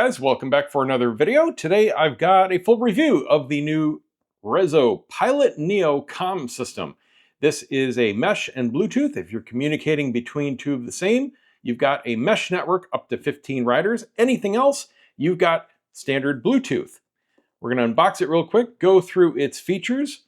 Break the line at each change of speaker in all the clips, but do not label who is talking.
guys, welcome back for another video. Today I've got a full review of the new Reso Pilot Neo comm system. This is a mesh and Bluetooth. If you're communicating between two of the same, you've got a mesh network up to 15 riders. Anything else, you've got standard Bluetooth. We're going to unbox it real quick, go through its features,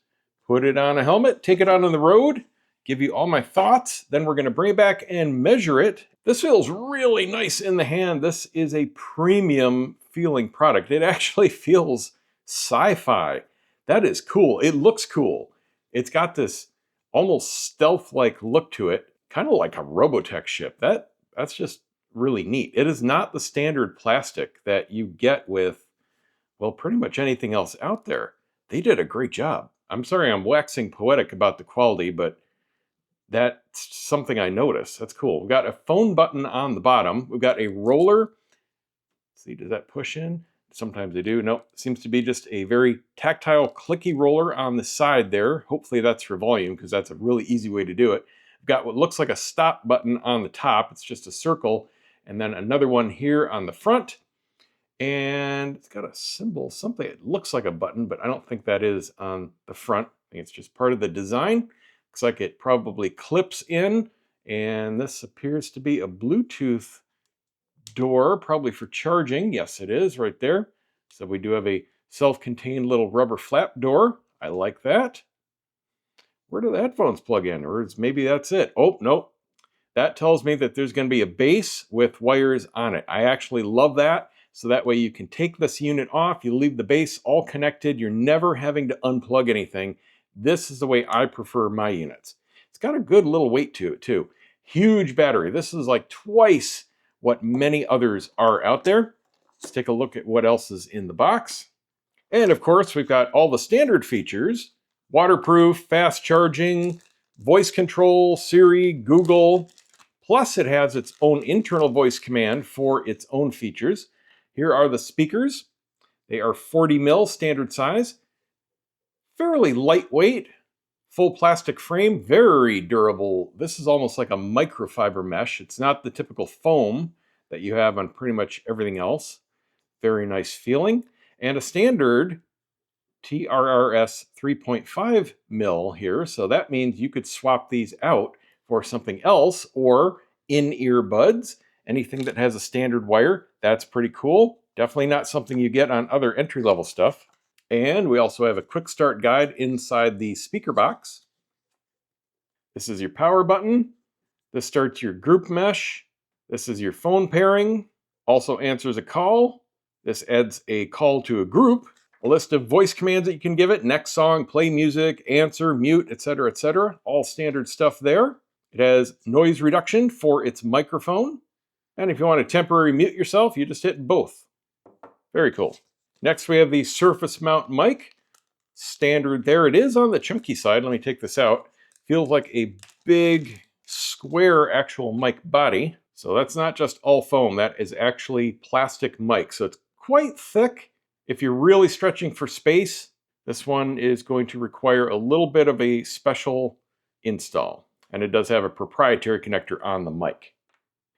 put it on a helmet, take it out on the road, give you all my thoughts. Then we're going to bring it back and measure it. This feels really nice in the hand. This is a premium feeling product. It actually feels sci-fi. That is cool. It looks cool. It's got this almost stealth-like look to it, kind of like a Robotech ship. That's just really neat. It is not the standard plastic that you get with, well, pretty much anything else out there. They did a great job. I'm sorry I'm waxing poetic about the quality, but that's something I noticed. That's cool. We've got a phone button on the bottom. We've got a roller. Let's see, does that push in? Sometimes they do. Nope. Seems to be just a very tactile, clicky roller on the side there. Hopefully that's for volume, because that's a really easy way to do it. We've got what looks like a stop button on the top. It's just a circle. And then another one here on the front. And it's got a symbol, something. It looks like a button, but I don't think that is on the front. I think it's just part of the design. Looks like it probably clips in, and this appears to be a Bluetooth door, probably for charging. Yes, it is right there. So we do have a self-contained little rubber flap door. I like that. Where do the headphones plug in? Or maybe that's it. Oh, nope. That tells me that there's going to be a base with wires on it. I actually love that. So that way you can take this unit off, you leave the base all connected, you're never having to unplug anything. This is the way I prefer my units. It's got a good little weight to it too. Huge battery. This is like twice what many others are out there. Let's take a look at what else is in the box. And of course, we've got all the standard features: waterproof, fast charging, voice control, Siri, Google. Plus it has its own internal voice command for its own features. Here are the speakers. They are 40 mil standard size. Fairly lightweight, full plastic frame, very durable. This is almost like a microfiber mesh. It's not the typical foam that you have on pretty much everything else. Very nice feeling. And a standard TRRS 3.5 mil here. So that means you could swap these out for something else, or in-ear buds. Anything that has a standard wire, that's pretty cool. Definitely not something you get on other entry-level stuff. And we also have a quick start guide inside the speaker box. This is your power button. This starts your group mesh. This is your phone pairing. Also answers a call. This adds a call to a group. A list of voice commands that you can give it: next song, play music, answer, mute, etc., etc. All standard stuff there. It has noise reduction for its microphone. And if you want to temporarily mute yourself, you just hit both. Very cool. Next, we have the surface mount mic. Standard there. It is on the chunky side. Let me take this out. Feels like a big square actual mic body. So that's not just all foam. That is actually plastic mic. So it's quite thick. If you're really stretching for space, this one is going to require a little bit of a special install. And it does have a proprietary connector on the mic.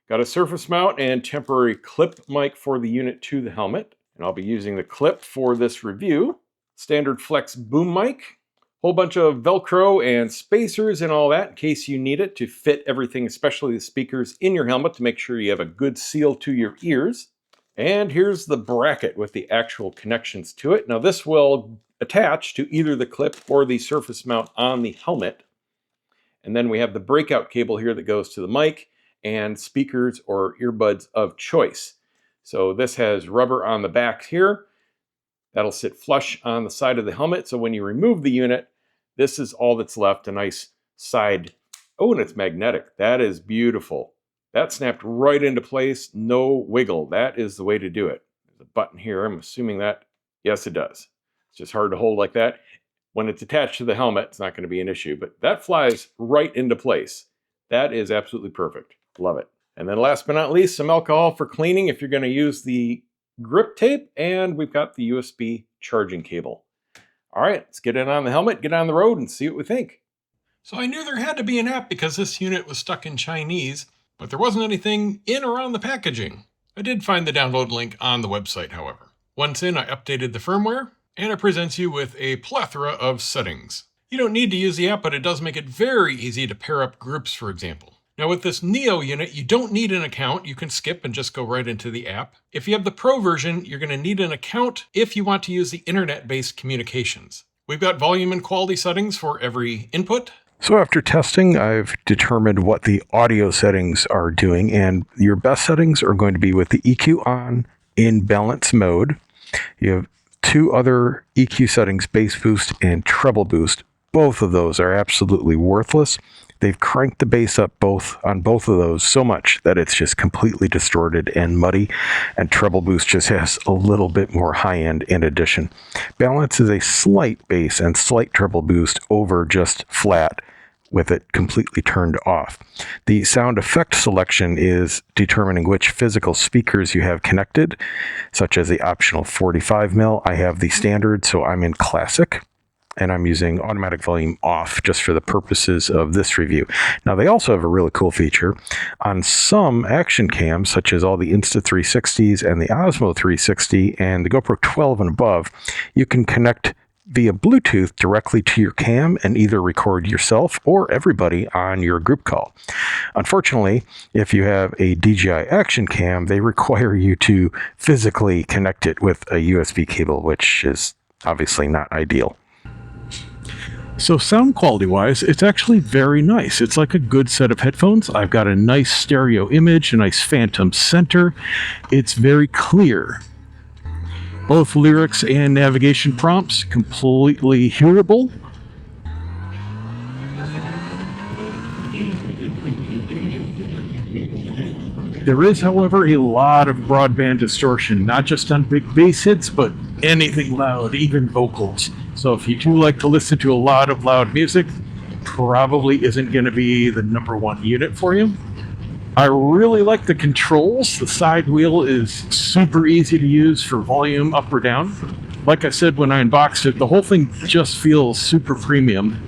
Got a surface mount and temporary clip mic for the unit to the helmet. And I'll be using the clip for this review. Standard flex boom mic. Whole bunch of Velcro and spacers and all that in case you need it to fit everything, especially the speakers, in your helmet to make sure you have a good seal to your ears. And here's the bracket with the actual connections to it. Now this will attach to either the clip or the surface mount on the helmet. And then we have the breakout cable here that goes to the mic and speakers or earbuds of choice. So this has rubber on the back here. That'll sit flush on the side of the helmet. So when you remove the unit, this is all that's left, a nice side. Oh, and it's magnetic. That is beautiful. That snapped right into place, no wiggle. That is the way to do it. There's a button here. I'm assuming that, yes, it does. It's just hard to hold like that. When it's attached to the helmet, it's not going to be an issue, but that flies right into place. That is absolutely perfect. Love it. And then last but not least, some alcohol for cleaning if you're going to use the grip tape. And we've got the USB charging cable. All right, let's get it on the helmet, get on the road, and see what we think.
So I knew there had to be an app because this unit was stuck in Chinese, but there wasn't anything in or on the packaging. I did find the download link on the website, however. Once in, I updated the firmware, and it presents you with a plethora of settings. You don't need to use the app, but it does make it very easy to pair up groups, for example. Now with this Neo unit, you don't need an account. You can skip and just go right into the app. If you have the Pro version, you're going to need an account if you want to use the internet-based communications. We've got volume and quality settings for every input.
So after testing, I've determined what the audio settings are doing, and your best settings are going to be with the EQ on in balance mode. You have two other EQ settings, bass boost and treble boost. Both of those are absolutely worthless. They've cranked the bass up on both of those so much that it's just completely distorted and muddy, and treble boost just has a little bit more high end in addition. Balance is a slight bass and slight treble boost over just flat, with it completely turned off. The sound effect selection is determining which physical speakers you have connected, such as the optional 45mm. I have the standard, so I'm in classic, and I'm using automatic volume off just for the purposes of this review. Now, they also have a really cool feature. On some action cams, such as all the Insta360s and the Osmo 360 and the GoPro 12 and above, you can connect via Bluetooth directly to your cam and either record yourself or everybody on your group call. Unfortunately, if you have a DJI action cam, they require you to physically connect it with a USB cable, which is obviously not ideal. So sound quality wise, it's actually very nice. It's like a good set of headphones. I've got a nice stereo image, a nice phantom center. It's very clear. Both lyrics and navigation prompts completely hearable. There is, however, a lot of broadband distortion, not just on big bass hits, but anything loud, even vocals. So if you do like to listen to a lot of loud music, probably isn't going to be the number one unit for you. I really like the controls. The side wheel is super easy to use for volume up or down. Like I said when I unboxed it, the whole thing just feels super premium.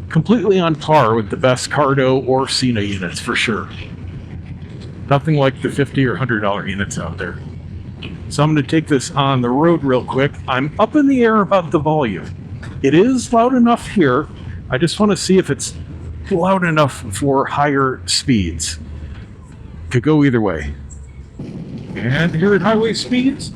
Completely on par with the best Cardo or Sena units for sure. Nothing like the $50 or $100 units out there. So I'm going to take this on the road real quick. I'm up in the air about the volume. It is loud enough here. I just want to see if it's loud enough for higher speeds. Could go either way. And here at highway speeds,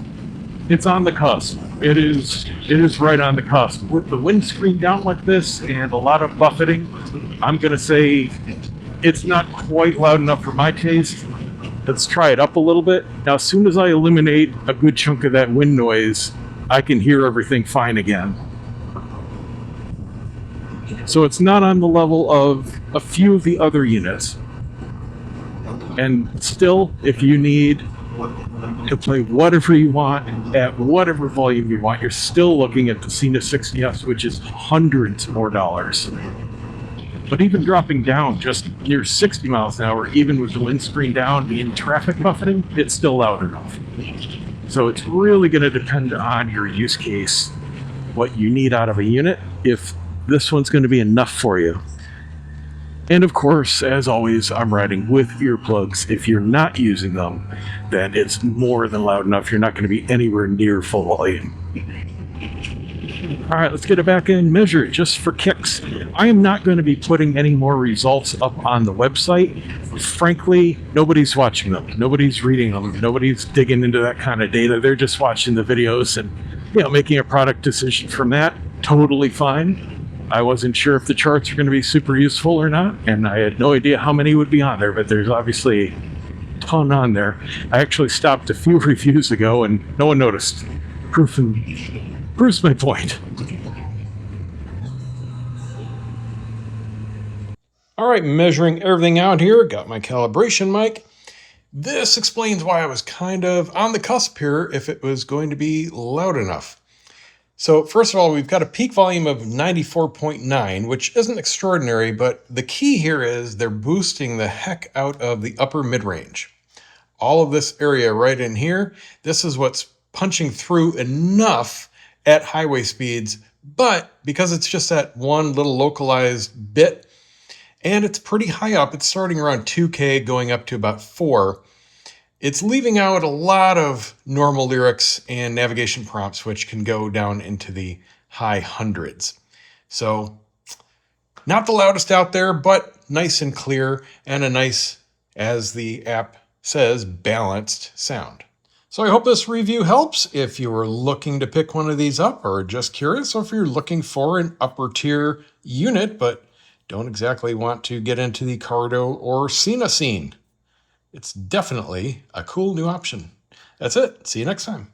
it's on the cusp. It is right on the cusp. With the windscreen down like this and a lot of buffeting, I'm gonna say it's not quite loud enough for my taste. Let's try it up a little bit. Now, as soon as I eliminate a good chunk of that wind noise, I can hear everything fine again. So it's not on the level of a few of the other units. And still, if you need to play whatever you want at whatever volume you want, you're still looking at the Sena 60S, which is hundreds more dollars. But even dropping down just near 60 miles an hour, even with the windscreen down in traffic buffeting, it's still loud enough. So it's really going to depend on your use case, what you need out of a unit, if this one's going to be enough for you. And of course, as always, I'm riding with earplugs. If you're not using them, then it's more than loud enough. You're not going to be anywhere near full volume. All right, let's get it back and measure it just for kicks. I am not going to be putting any more results up on the website. Frankly, nobody's watching them. Nobody's reading them. Nobody's digging into that kind of data. They're just watching the videos and, making a product decision from that. Totally fine. I wasn't sure if the charts are going to be super useful or not, and I had no idea how many would be on there, but there's obviously a ton on there. I actually stopped a few reviews ago and no one noticed. Proves my point.
All right, measuring everything out here. Got my calibration mic. This explains why I was kind of on the cusp here if it was going to be loud enough. So first of all, we've got a peak volume of 94.9, which isn't extraordinary, but the key here is they're boosting the heck out of the upper mid-range. All of this area right in here, this is what's punching through enough at highway speeds, but because it's just that one little localized bit, and it's pretty high up, it's starting around 2K going up to about 4, It's leaving out a lot of normal lyrics and navigation prompts, which can go down into the high hundreds. So not the loudest out there, but nice and clear, and a nice, as the app says, balanced sound. So I hope this review helps if you were looking to pick one of these up or just curious, or if you're looking for an upper tier unit but don't exactly want to get into the Cardo or Cena scene. It's definitely a cool new option. That's it. See you next time.